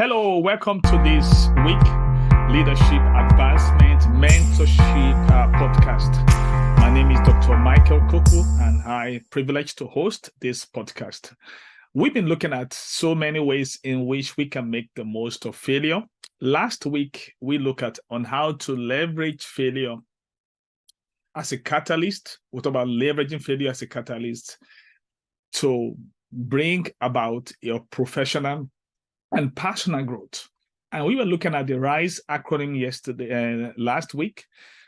Hello, welcome to this week Leadership Advancement Mentorship podcast. My name is Dr. Michael Koku, and I'm privileged to host this podcast. We've been looking at so many ways in which we can make the most of failure. Last week, we looked at on how to leverage failure as a catalyst. We talked about leveraging failure as a catalyst to bring about your professional and personal growth. And we were looking at the RISE acronym last week.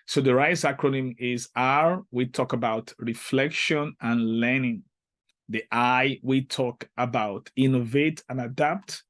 So the RISE acronym is R, we talk about reflection and learning. The I, we talk about innovate and adapt.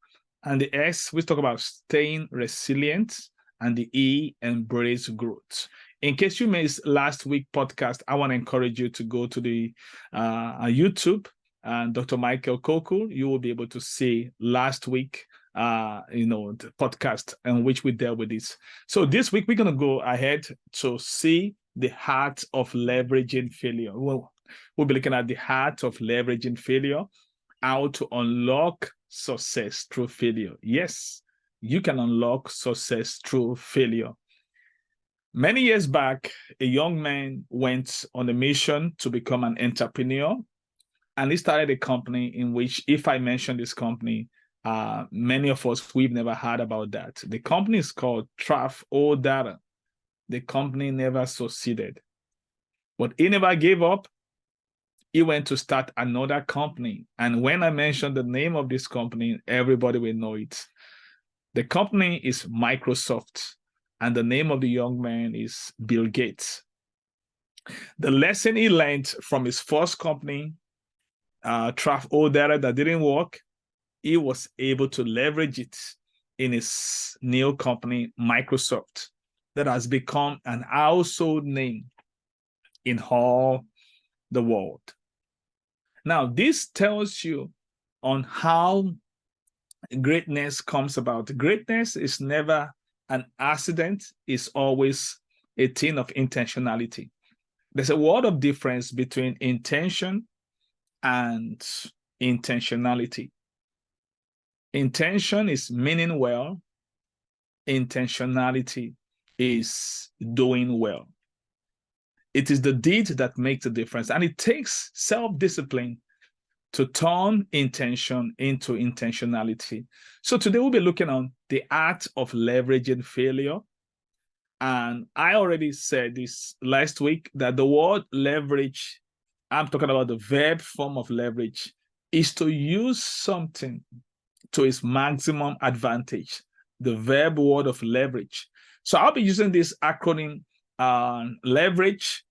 And the S, we talk about staying resilient. And the E, embrace growth. In case you missed last week's podcast, I want to encourage you to go to the YouTube and Dr. Michael Koku. You will be able to see last week the podcast in which we dealt with this. So this week we're going to go ahead to see the heart of leveraging failure. We'll be looking at the heart of leveraging failure, how to unlock success through failure. Yes, you can unlock success through failure. Many years back, a young man went on a mission to become an entrepreneur, and he started a company in which, if I mention this company, many of us, we've never heard about that. The company is called Transformative. The company never succeeded. But he never gave up. He went to start another company. And when I mention the name of this company, everybody will know it. The company is Microsoft, and the name of the young man is Bill Gates. The lesson he learned from his first company, Transformative, that didn't work, he was able to leverage it in his new company, Microsoft, that has become an household name in all the world. Now, this tells you on how greatness comes about. Greatness is never an accident. It's always a thing of intentionality. There's a world of difference between intention and intentionality. Intention is meaning well. Intentionality is doing well. It is the deed that makes a difference, and it takes self-discipline to turn intention into intentionality. So today we'll be looking on the art of leveraging failure. And I already said this last week that the word leverage, I'm talking about the verb form of leverage, is to use something to its maximum advantage, the verb word of leverage. So I'll be using this acronym, leverage.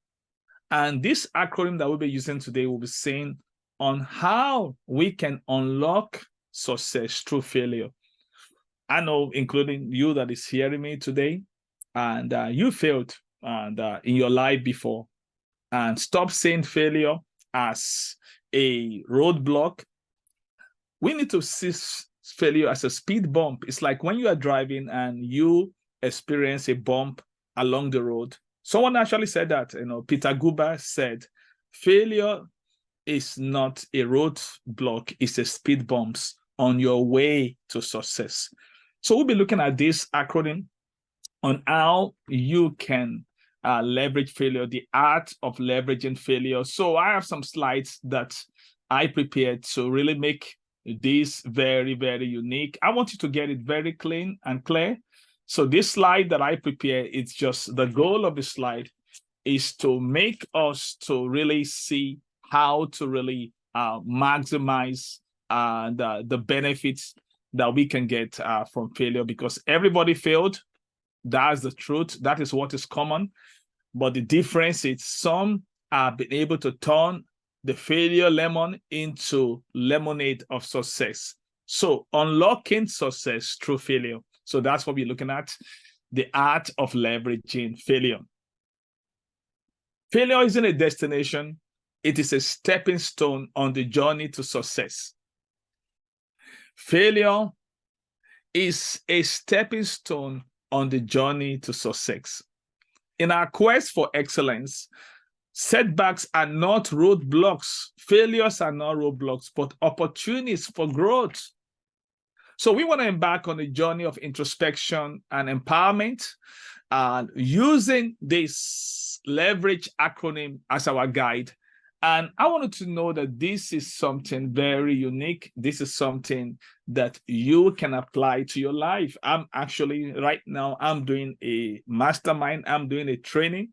And this acronym that we'll be using today will be saying on how we can unlock success through failure. I know, including you that is hearing me today, and you failed in your life before. And stop seeing failure as a roadblock. We need to see failure as a speed bump. It's like when you are driving and you experience a bump along the road. Someone actually said that, Peter Guber said, failure is not a roadblock, it's a speed bumps on your way to success. So we'll be looking at this acronym on how you can leverage failure, the art of leveraging failure. So I have some slides that I prepared to really make this very, very unique. I want you to get it very clean and clear. So this slide that I prepared, it's just the goal of the slide is to make us to really see how to really maximize the benefits that we can get from failure, because everybody failed. That's the truth. That is what is common. But the difference is some have been able to turn the failure lemon into lemonade of success. So unlocking success through failure. So that's what we're looking at, the art of leveraging failure. Failure isn't a destination. It is a stepping stone on the journey to success. Failure is a stepping stone on the journey to success. In our quest for excellence, setbacks are not roadblocks. Failures are not roadblocks, but opportunities for growth. So we want to embark on a journey of introspection and empowerment, using this leverage acronym as our guide. And I wanted to know that this is something very unique. This is something that you can apply to your life. I'm actually, right now, I'm doing a mastermind. I'm doing a training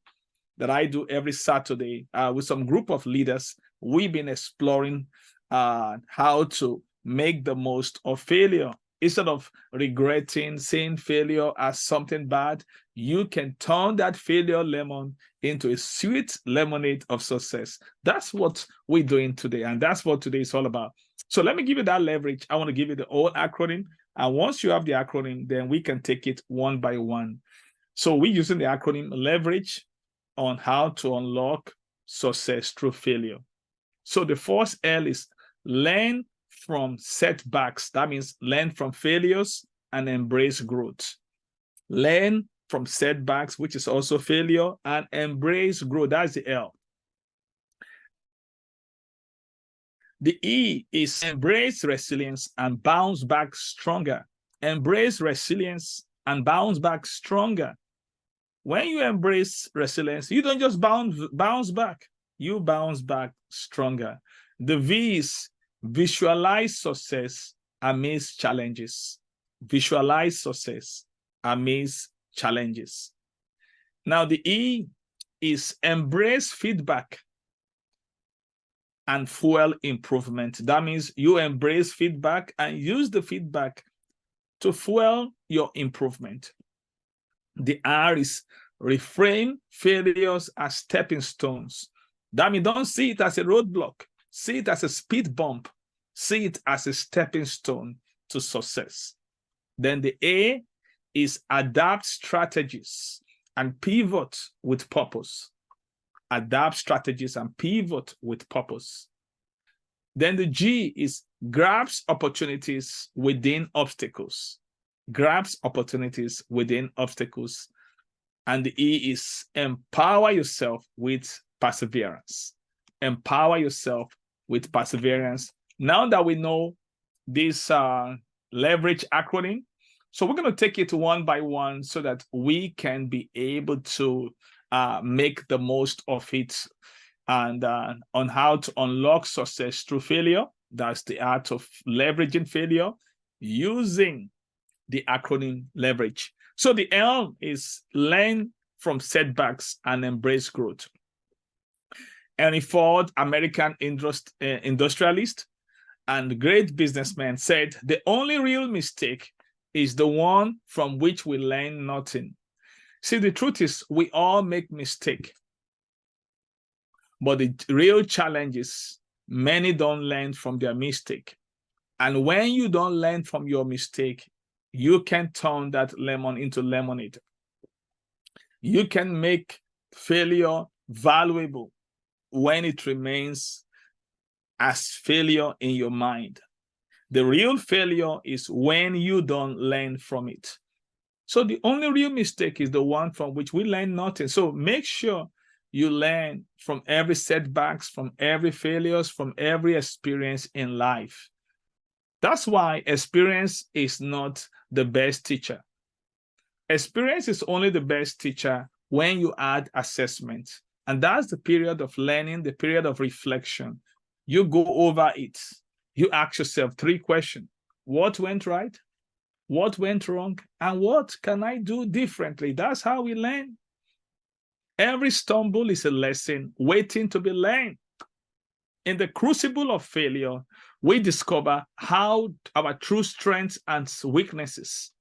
that I do every Saturday with some group of leaders. We've been exploring how to make the most of failure. Instead of regretting, seeing failure as something bad, you can turn that failure lemon into a sweet lemonade of success. That's what we're doing today, and that's what today is all about. So let me give you that leverage. I want to give you the whole acronym, and once you have the acronym, then we can take it one by one. So we're using the acronym leverage on how to unlock success through failure. So the first L is learn from setbacks. That means learn from failures and embrace growth. Learn from setbacks, which is also failure, and embrace growth. That's the L. The E is embrace resilience and bounce back stronger. Embrace resilience and bounce back stronger. When you embrace resilience, you don't just bounce back, you bounce back stronger. The V is visualize success amidst challenges. Visualize success amidst challenges. Now, the E is embrace feedback and fuel improvement. That means you embrace feedback and use the feedback to fuel your improvement. The R is reframe failures as stepping stones. That means don't see it as a roadblock. See it as a speed bump. See it as a stepping stone to success. Then the A is adapt strategies and pivot with purpose. Adapt strategies and pivot with purpose. Then the G is grabs opportunities within obstacles. Grabs opportunities within obstacles. And the E is empower yourself with perseverance. Empower yourself with perseverance. Now that we know this leverage acronym, so we're going to take it one by one so that we can be able to make the most of it, and on how to unlock success through failure. That's the art of leveraging failure using the acronym leverage. So the L is learn from setbacks and embrace growth. Henry Ford, American industrialist and great businessman, said, the only real mistake is the one from which we learn nothing. See, the truth is we all make mistakes. But the real challenge is many don't learn from their mistake. And when you don't learn from your mistake, you can turn that lemon into lemonade. You can make failure valuable when it remains as failure in your mind. The real failure is when you don't learn from it. So the only real mistake is the one from which we learn nothing. So make sure you learn from every setbacks, from every failures, from every experience in life. That's why experience is not the best teacher. Experience is only the best teacher when you add assessment. And that's the period of learning, the period of reflection. You go over it. You ask yourself 3 questions. What went right? What went wrong? And what can I do differently? That's how we learn. Every stumble is a lesson waiting to be learned. In the crucible of failure, we discover how our true strengths and weaknesses.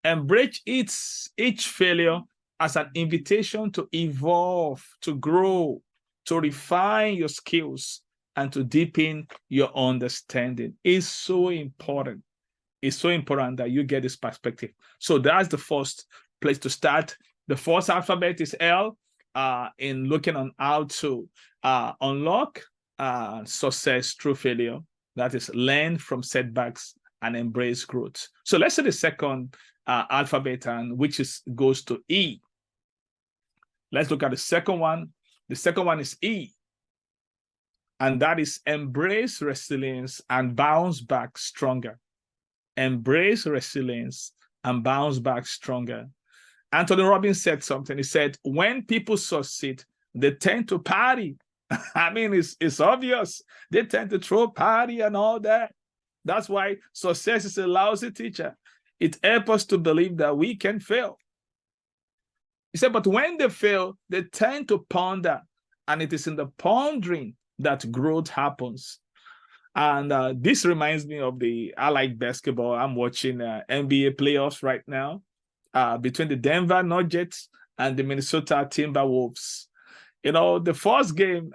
Embrace each failure as an invitation to evolve, to grow, to refine your skills, and to deepen your understanding. It's so important. It's so important that you get this perspective. So that's the first place to start. The first alphabet is L, in looking on how to unlock success through failure. That is learn from setbacks and embrace growth. So let's say the second alphabet, and which goes to E. Let's look at the second one. The second one is E. And that is embrace resilience and bounce back stronger. embrace resilience, and bounce back stronger. Anthony Robbins said something. He said, when people succeed, they tend to party. I mean, it's obvious. They tend to throw party and all that. That's why success is a lousy teacher. It helps us to believe that we can fail. He said, but when they fail, they tend to ponder, and it is in the pondering that growth happens. And this reminds me of I like basketball. I'm watching NBA playoffs right now between the Denver Nuggets and the Minnesota Timberwolves. You know, the first game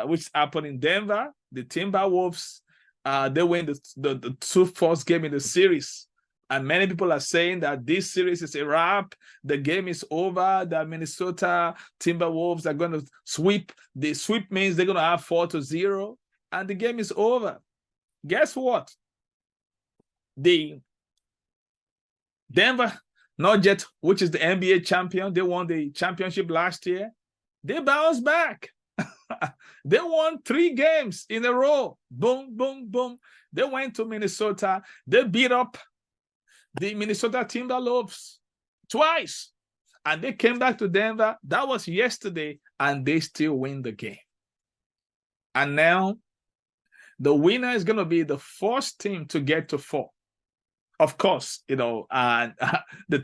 which happened in Denver, the Timberwolves, they win the two first game in the series. And many people are saying that this series is a wrap. The game is over. The Minnesota Timberwolves are going to sweep. The sweep means they're going to have 4-0. And the game is over. Guess what? The Denver Nuggets, which is the NBA champion, they won the championship last year. They bounced back. They won 3 games in a row. Boom, boom, boom. They went to Minnesota. They beat up the Minnesota Timberwolves twice. And they came back to Denver. That was yesterday. And they still win the game. And now, the winner is going to be the first team to get to 4. Of course, you know, and the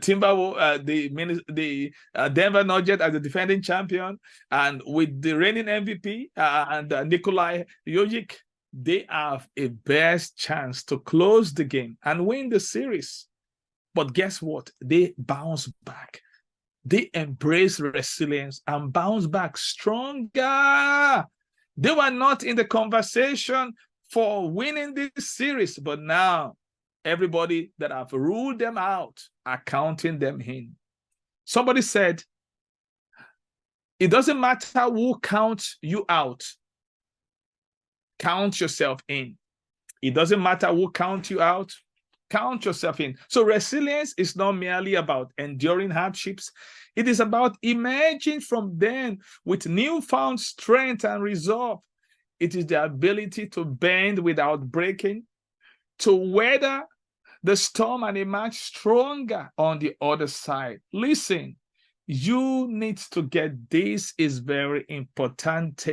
Denver Nuggets as the defending champion, and with the reigning MVP and Nikolai Jokic, they have a best chance to close the game and win the series. But guess what? They bounce back. They embrace resilience and bounce back stronger. They were not in the conversation for winning this series, but now everybody that have ruled them out are counting them in. Somebody said, it doesn't matter who counts you out. Count yourself in. It doesn't matter who counts you out. Count yourself in. So resilience is not merely about enduring hardships. It is about emerging from them with newfound strength and resolve. It is the ability to bend without breaking, to weather the storm and emerge stronger on the other side. Listen, you need to get this is very important.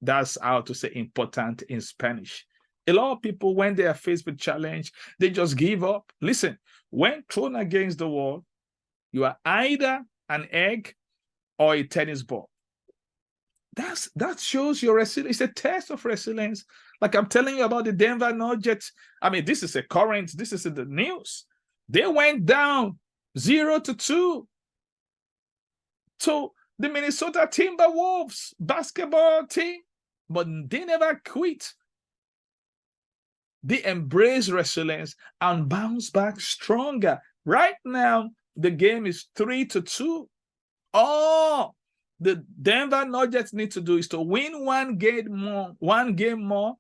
That's how to say important in Spanish. A lot of people, when they are faced with challenge, they just give up. Listen, when thrown against the wall, you are either an egg or a tennis ball. That shows your resilience. It's a test of resilience. Like I'm telling you about the Denver Nuggets. I mean, this is a current. This is in the news. They went down 0-2 to the Minnesota Timberwolves basketball team, but they never quit. They embrace resilience and bounce back stronger. Right now, the game is 3-2. All the Denver Nuggets need to do is to win one game more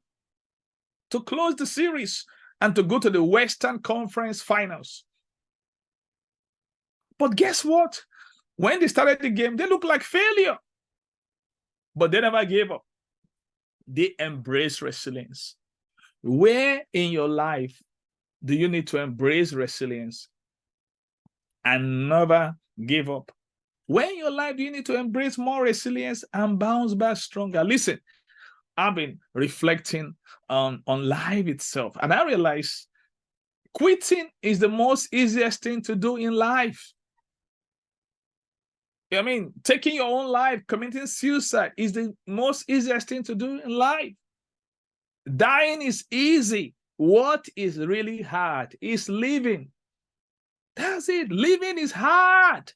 to close the series and to go to the Western Conference Finals. But guess what? When they started the game, they looked like failure. But they never gave up. They embrace resilience. Where in your life do you need to embrace resilience and never give up? Where in your life do you need to embrace more resilience and bounce back stronger? Listen, I've been reflecting on life itself, and I realize quitting is the most easiest thing to do in life. I mean, taking your own life, committing suicide is the most easiest thing to do in life. Dying is easy. What is really hard is living. That's it. Living is hard.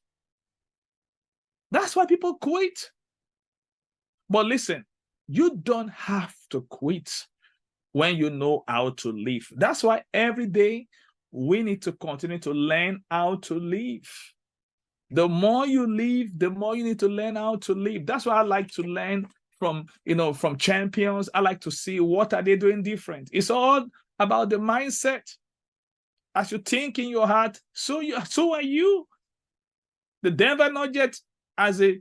That's why people quit. But listen, you don't have to quit when you know how to live. That's why every day we need to continue to learn how to live. The more you live, the more you need to learn how to live. That's why I like to learn from champions. I like to see what are they doing different. It's all about the mindset. As you think in your heart, so are you. The Denver Nuggets, as the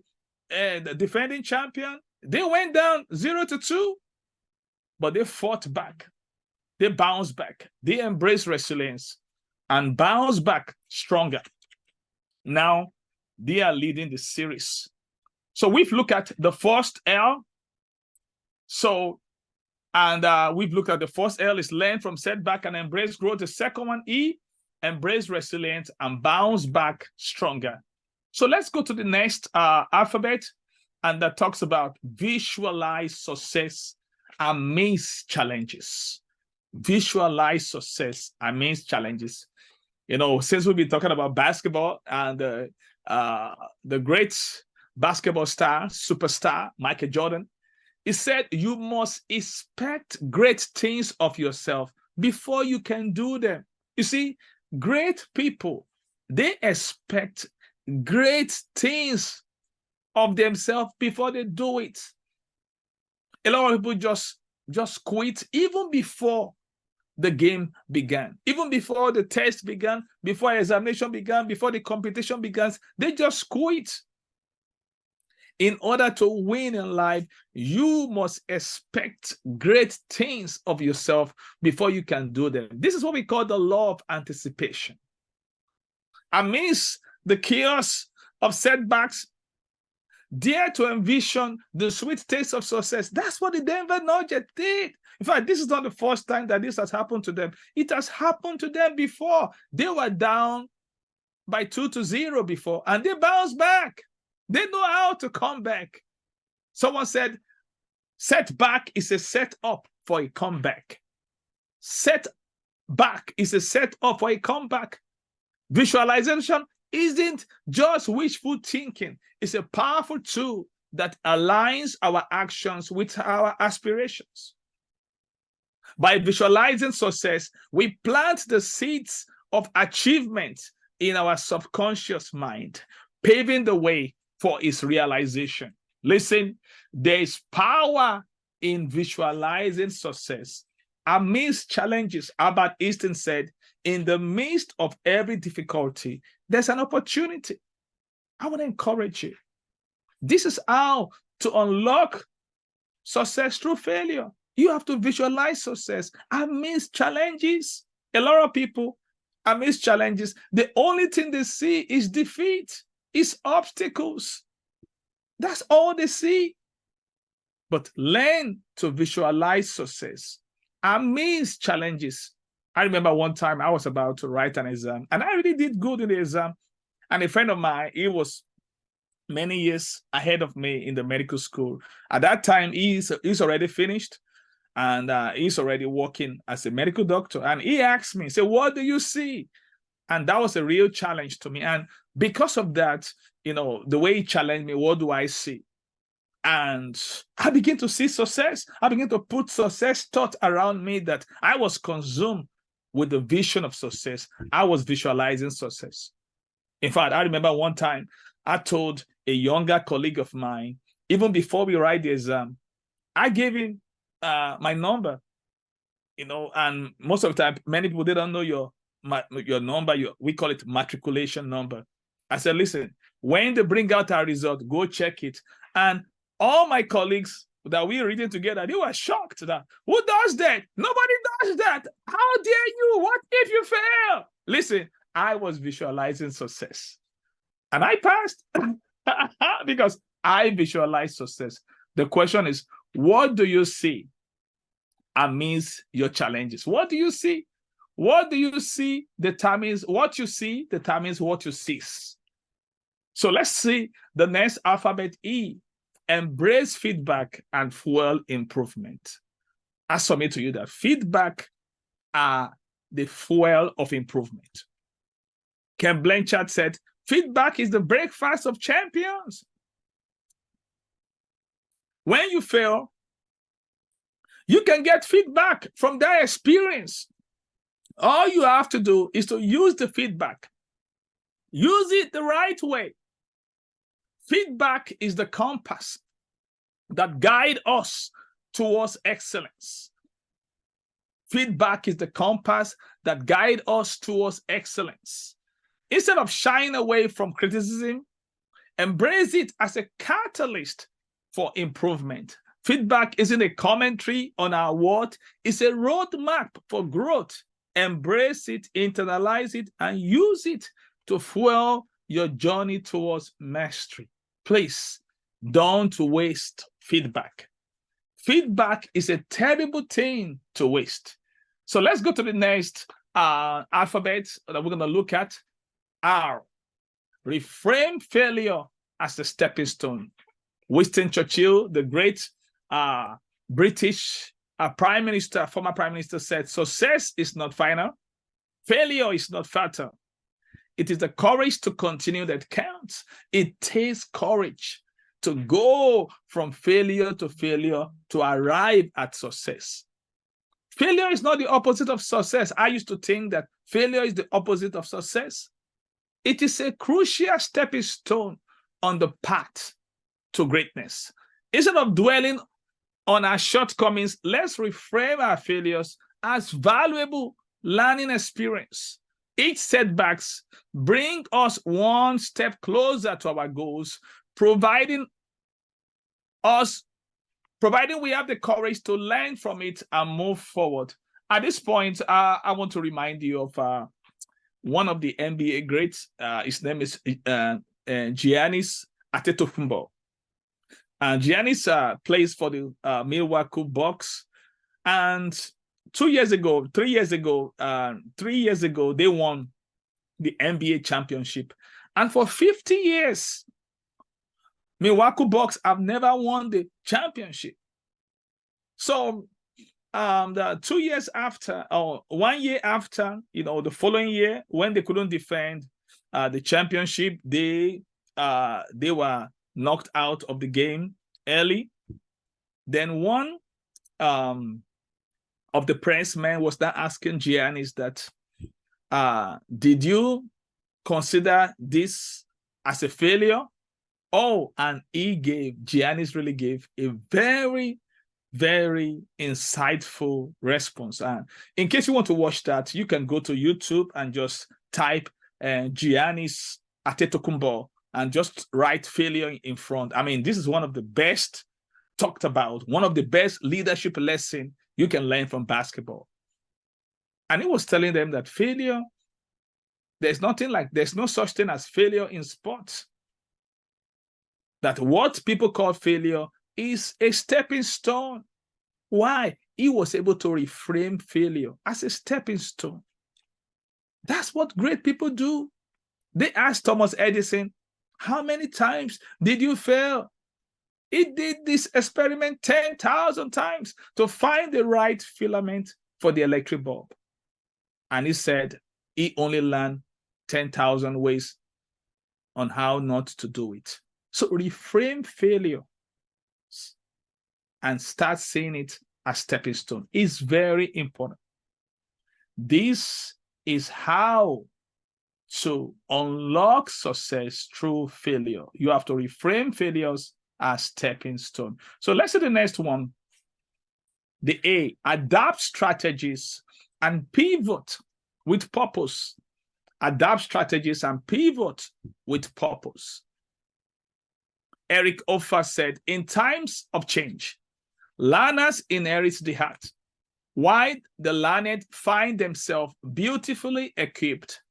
defending champion, they went down 0-2, but they fought back. They bounce back. They embrace resilience and bounce back stronger. Now, they are leading the series. So we've looked at the first L. We've looked at the first L is learn from setback and embrace growth. The second one, E, embrace resilience and bounce back stronger. So let's go to the next alphabet, and that talks about visualize success amidst challenges. Visualize success amidst challenges. Since we've been talking about basketball and the great basketball star, superstar, Michael Jordan, he said, you must expect great things of yourself before you can do them. You see, great people, they expect great things of themselves before they do it. A lot of people just quit even before the game began, even before the test began, before examination began, before the competition began. They just quit. In order to win in life, you must expect great things of yourself before you can do them. This is what we call the law of anticipation. Amidst the chaos of setbacks, dare to envision the sweet taste of success. That's what the Denver Nuggets did. In fact, this is not the first time that this has happened to them. It has happened to them before. They were down by 2-0 before, and they bounced back. They know how to come back. Someone said, setback is a setup for a comeback. Setback is a setup for a comeback. Visualization isn't just wishful thinking. It's a powerful tool that aligns our actions with our aspirations. By visualizing success, we plant the seeds of achievement in our subconscious mind, paving the way for its realization. Listen, there is power in visualizing success. Amidst challenges, Albert Einstein said, in the midst of every difficulty, there's an opportunity. I want to encourage you. This is how to unlock success through failure. You have to visualize success amidst challenges. A lot of people, amidst challenges, the only thing they see is defeat, is obstacles. That's all they see. But learn to visualize success amidst challenges. I remember one time I was about to write an exam, and I really did good in the exam. And a friend of mine, he was many years ahead of me in the medical school. At that time, he's already finished, and he's already working as a medical doctor. And he asked me, "So what do you see?" And that was a real challenge to me. And because of that, the way he challenged me, what do I see? And I began to see success. I began to put success thought around me that I was consumed with the vision of success. I was visualizing success. In fact, I remember one time I told a younger colleague of mine, even before we write the exam, I gave him my number, and most of the time, many people, they don't know your number. We call it matriculation number. I said, listen, when they bring out our result, go check it. And all my colleagues that we were reading together, they were shocked that, who does that? Nobody does that. How dare you? What if you fail? Listen, I was visualizing success. And I passed because I visualized success. The question is, what do you see amidst your challenges? What do you see? What do you see determines what you see, determines what you cease. So let's see the next alphabet, E. Embrace feedback and fuel improvement. I submit to you that feedback are the fuel of improvement. Ken Blanchard said, feedback is the breakfast of champions. When you fail, you can get feedback from that experience. All you have to do is to use the feedback. Use it the right way. Feedback is the compass that guides us towards excellence. Feedback is the compass that guides us towards excellence. Instead of shying away from criticism, embrace it as a catalyst for improvement. Feedback isn't a commentary on our worth. It's a roadmap for growth. Embrace it, internalize it, and use it to fuel your journey towards mastery. Please don't waste feedback. Feedback is a terrible thing to waste. So let's go to the next alphabet that we're going to look at. R. Reframe failure as a stepping stone. Winston Churchill, the great British former prime minister, said, success is not final. Failure is not fatal. It is the courage to continue that counts. It takes courage to go from failure to arrive at success. Failure is not the opposite of success. I used to think that failure is the opposite of success. It is a crucial stepping stone on the path to greatness. Instead of dwelling on our shortcomings, let's reframe our failures as valuable learning experience. Each setbacks bring us one step closer to our goals, providing we have the courage to learn from it and move forward. At this point, I want to remind you of one of the NBA greats. His name is Giannis Antetokounmpo. And Giannis plays for the Milwaukee Bucks. And 3 years ago, they won the NBA championship. And for 50 years, Milwaukee Bucks have never won the championship. So the 2 years after, or 1 year after, the following year, when they couldn't defend the championship, they were knocked out of the game early. Then one of the pressmen was not asking Giannis that, did you consider this as a failure? Oh, and Giannis really gave a very, very insightful response. And in case you want to watch that, you can go to YouTube and just type Giannis Antetokounmpo and just write failure in front. I mean, this is one of the best talked about, one of the best leadership lessons you can learn from basketball. And he was telling them that failure, there's no such thing as failure in sports. That what people call failure is a stepping stone. Why? He was able to reframe failure as a stepping stone. That's what great people do. They asked Thomas Edison, how many times did you fail? He did this experiment 10,000 times to find the right filament for the electric bulb. And he said he only learned 10,000 ways on how not to do it. So reframe failure and start seeing it as stepping stone. It's very important. This is how to unlock success through failure. You have to reframe failures as stepping stone. So let's see the next one. The A, adapt strategies and pivot with purpose. Adapt strategies and pivot with purpose. Eric Offer said, in times of change, learners inherit the heart, while the learned find themselves beautifully equipped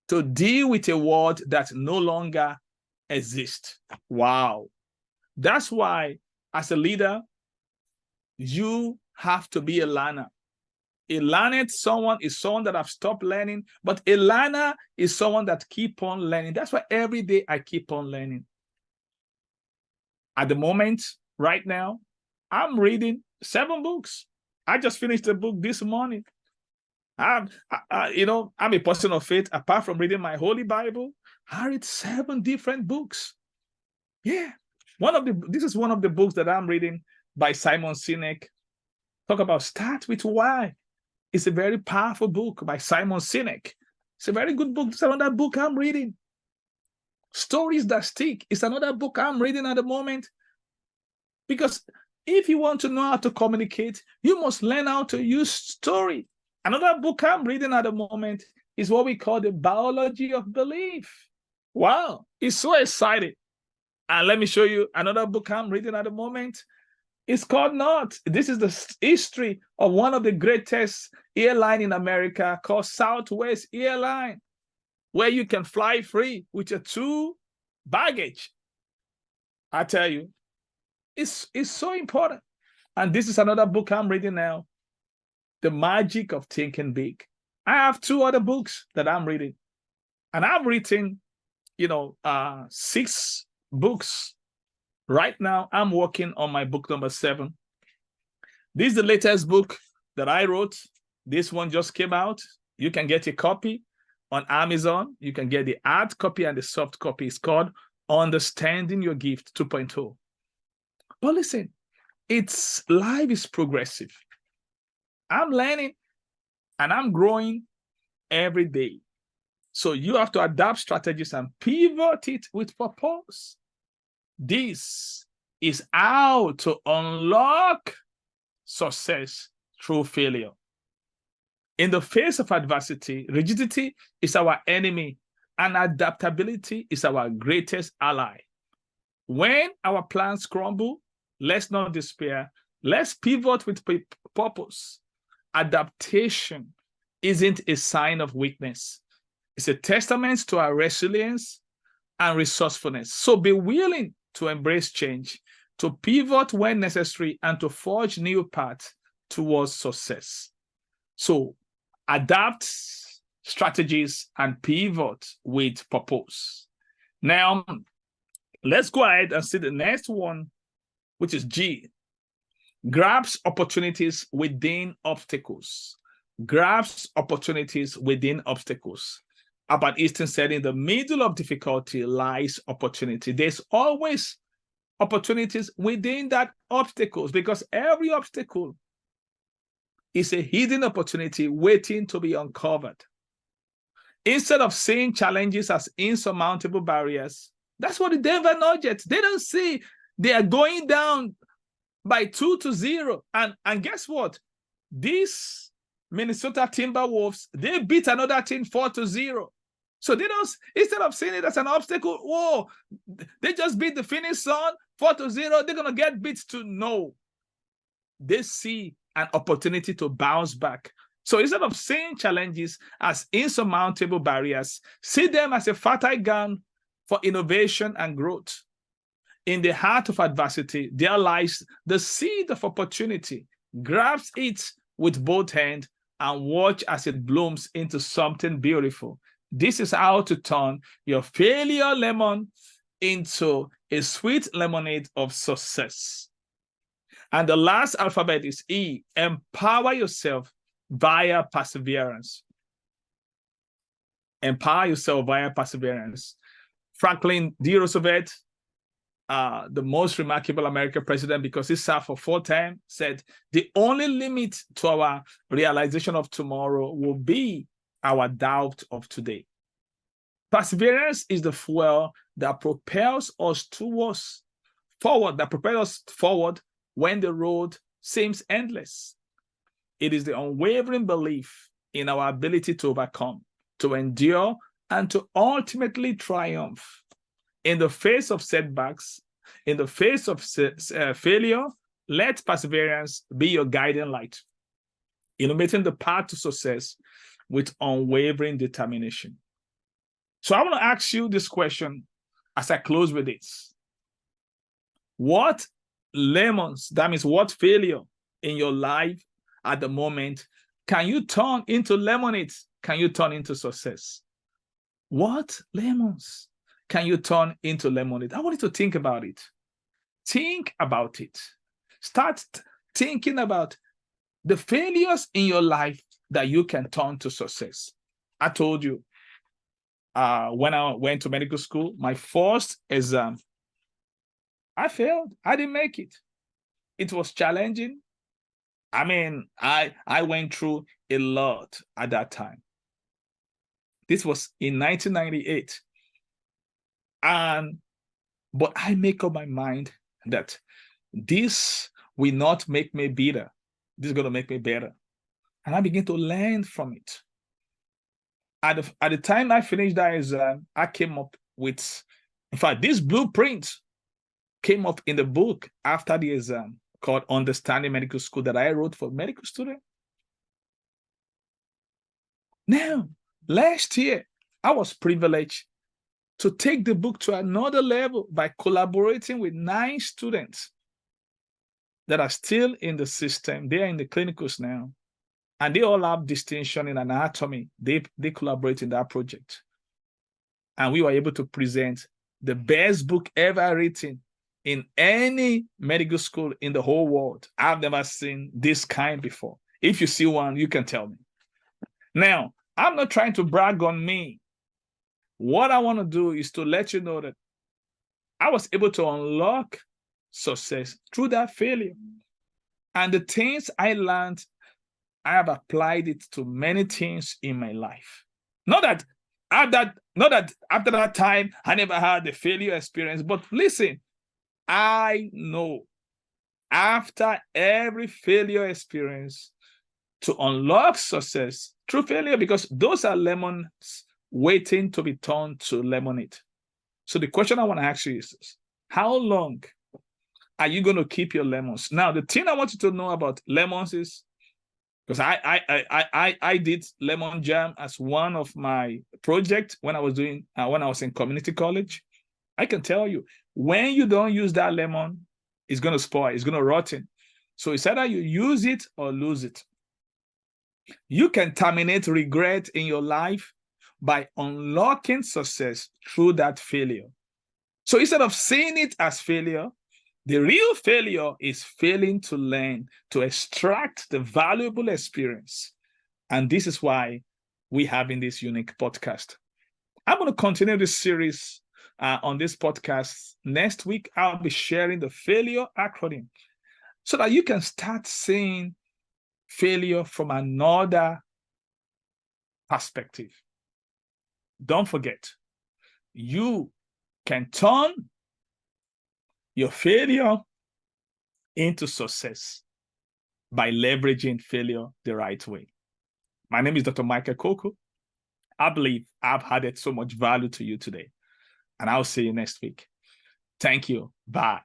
to deal with a world that no longer exists. Wow. That's why, as a leader, you have to be a learner. A learned someone is someone that have stopped learning, but a learner is someone that keep on learning. That's why every day I keep on learning. At the moment, right now, I'm reading 7 books. I just finished a book this morning. I'm a person of faith. Apart from reading my Holy Bible, I read 7 different books. Yeah. This is one of the books that I'm reading by Simon Sinek. Talk about Start With Why. It's a very powerful book by Simon Sinek. It's a very good book. It's another book I'm reading. Stories That Stick is another book I'm reading at the moment. Because if you want to know how to communicate, you must learn how to use story. Another book I'm reading at the moment is what we call the biology of belief. Wow, it's so exciting. And let me show you another book I'm reading at the moment. It's called not. This is the history of one of the greatest airline in America called Southwest Airline, where you can fly free with your 2 baggage. I tell you, it's so important. And this is another book I'm reading now, The Magic of Thinking Big. I have 2 other books that I'm reading. And I've written, 6 books. Right now, I'm working on my book number 7. This is the latest book that I wrote. This one just came out. You can get a copy on Amazon. You can get the hard copy and the soft copy. It's called Understanding Your Gift 2.0. But listen, life is progressive. I'm learning and I'm growing every day. So you have to adapt strategies and pivot it with purpose. This is how to unlock success through failure. In the face of adversity, rigidity is our enemy and adaptability is our greatest ally. When our plans crumble, let's not despair. Let's pivot with purpose. Adaptation isn't a sign of weakness. It's a testament to our resilience and resourcefulness. So be willing to embrace change, to pivot when necessary, and to forge new paths towards success. So adapt strategies and pivot with purpose. Now, let's go ahead and see the next one, which is G. Grabs opportunities within obstacles. Grabs opportunities within obstacles. Albert Einstein said, in the middle of difficulty lies opportunity. There's always opportunities within that obstacles, because every obstacle is a hidden opportunity waiting to be uncovered. Instead of seeing challenges as insurmountable barriers, that's what the Denver Nuggets, they don't see. They are going down by 2-0. And guess what? These Minnesota Timberwolves, they beat another team 4-0. So they don't, instead of seeing it as an obstacle, whoa, they just beat the Phoenix Suns 4-0, they're going to get beat to no. They see an opportunity to bounce back. So instead of seeing challenges as insurmountable barriers, see them as a fertile ground for innovation and growth. In the heart of adversity, there lies the seed of opportunity. Grab it with both hands and watch as it blooms into something beautiful. This is how to turn your failure lemon into a sweet lemonade of success. And the last alphabet is E. Empower yourself via perseverance. Empower yourself via perseverance. Franklin D. Roosevelt, the most remarkable American president, because he served for 4 terms, said, the only limit to our realization of tomorrow will be our doubt of today. Perseverance is the fuel that propels us forward when the road seems endless. It is the unwavering belief in our ability to overcome, to endure, and to ultimately triumph. In the face of setbacks, in the face of failure, let perseverance be your guiding light, illuminating the path to success with unwavering determination. So I want to ask you this question as I close with this. What lemons, that means what failure in your life at the moment, can you turn into lemonade? Can you turn into success? What lemons can you turn into lemonade? I want you to think about it. Think about it. Start thinking about the failures in your life that you can turn to success. I told you, when I went to medical school, my first exam, I failed. I didn't make it. It was challenging. I mean, I went through a lot at that time. This was in 1998. But I make up my mind that this will not make me bitter. This is going to make me better. And I begin to learn from it. At the time I finished that exam, I came up with, in fact, this blueprint came up in the book after the exam. called Understanding Medical School that I wrote for medical students. Now, last year, I was privileged to take the book to another level by collaborating with 9 students that are still in the system. They are in the clinicals now, and they all have distinction in anatomy. They collaborate in that project. And we were able to present the best book ever written in any medical school in the whole world. I've never seen this kind before. If you see one, you can tell me. Now, I'm not trying to brag on me. What I want to do is to let you know that I was able to unlock success through that failure. And the things I learned, I have applied it to many things in my life. Not that after that time, I never had the failure experience, but listen, I know after every failure experience to unlock success through failure, because those are lemons waiting to be turned to lemonade. So the question I want to ask you is this: how long are you going to keep your lemons? Now, the thing I want you to know about lemons is, because I did lemon jam as one of my projects when I was in community college. I can tell you, when you don't use that lemon, it's going to spoil, it's going to rotten. So it's either you use it or lose it. You can terminate regret in your life by unlocking success through that failure. So instead of seeing it as failure, the real failure is failing to learn, to extract the valuable experience. And this is why we have in this unique podcast. I'm going to continue this series on this podcast. Next week, I'll be sharing the failure acronym so that you can start seeing failure from another perspective. Don't forget, you can turn your failure into success by leveraging failure the right way. My name is Dr. Michael Koku. I believe I've added so much value to you today, and I'll see you next week. Thank you. Bye.